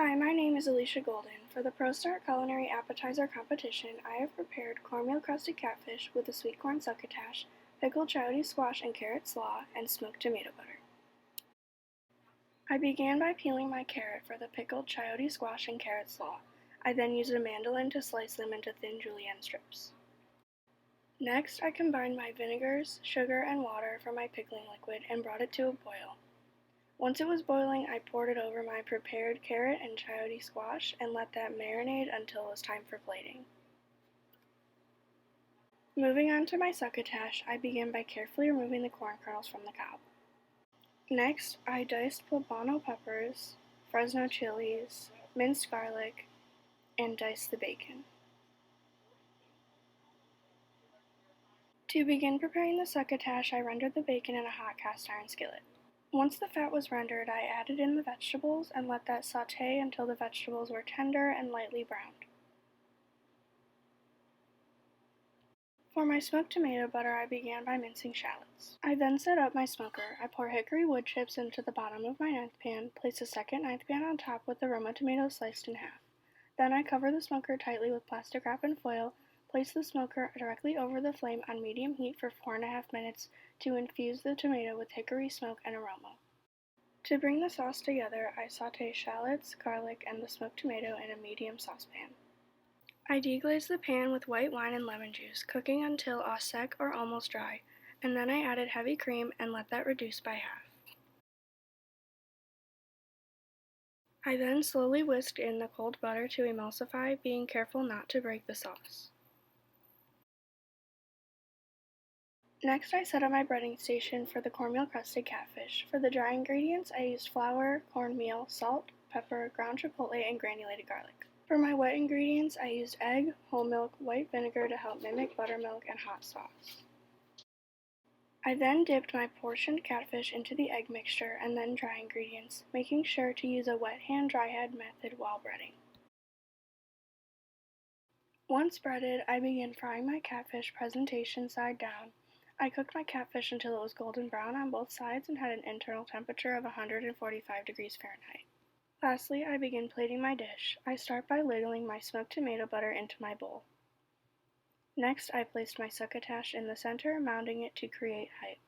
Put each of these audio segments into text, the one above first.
Hi, my name is Alicia Golden. For the ProStart Culinary Appetizer competition, I have prepared cornmeal crusted catfish with a sweet corn succotash, pickled chayote squash and carrot slaw, and smoked tomato butter. I began by peeling my carrot for the pickled chayote squash and carrot slaw. I then used a mandolin to slice them into thin julienne strips. Next, I combined my vinegars, sugar, and water for my pickling liquid and brought it to a boil. Once it was boiling, I poured it over my prepared carrot and chayote squash and let that marinate until it was time for plating. Moving on to my succotash, I began by carefully removing the corn kernels from the cob. Next, I diced poblano peppers, Fresno chilies, minced garlic, and diced the bacon. To begin preparing the succotash, I rendered the bacon in a hot cast iron skillet. Once the fat was rendered, I added in the vegetables and let that sauté until the vegetables were tender and lightly browned. For my smoked tomato butter, I began by mincing shallots. I then set up my smoker. I pour hickory wood chips into the bottom of my ninth pan, place a second ninth pan on top with the Roma tomatoes sliced in half. Then I cover the smoker tightly with plastic wrap and foil, place the smoker directly over the flame on medium heat for 4.5 minutes to infuse the tomato with hickory smoke and aroma. To bring the sauce together, I sauté shallots, garlic, and the smoked tomato in a medium saucepan. I deglaze the pan with white wine and lemon juice, cooking until au sec or almost dry, and then I added heavy cream and let that reduce by half. I then slowly whisked in the cold butter to emulsify, being careful not to break the sauce. Next, I set up my breading station for the cornmeal crusted catfish. For the dry ingredients, I used flour, cornmeal, salt, pepper, ground chipotle, and granulated garlic. For my wet ingredients, I used egg, whole milk, white vinegar to help mimic buttermilk, and hot sauce. I then dipped my portioned catfish into the egg mixture and then dry ingredients, making sure to use a wet hand dry hand method while breading. Once breaded, I began frying my catfish presentation side down. I cooked my catfish until it was golden brown on both sides and had an internal temperature of 145 degrees Fahrenheit. Lastly, I begin plating my dish. I start by ladling my smoked tomato butter into my bowl. Next, I placed my succotash in the center, mounting it to create height.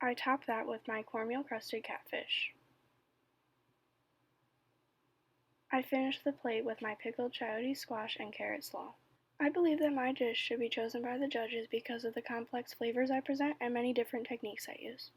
I top that with my cornmeal crusted catfish. I finished the plate with my pickled chayote squash and carrot slaw. I believe that my dish should be chosen by the judges because of the complex flavors I present and many different techniques I use.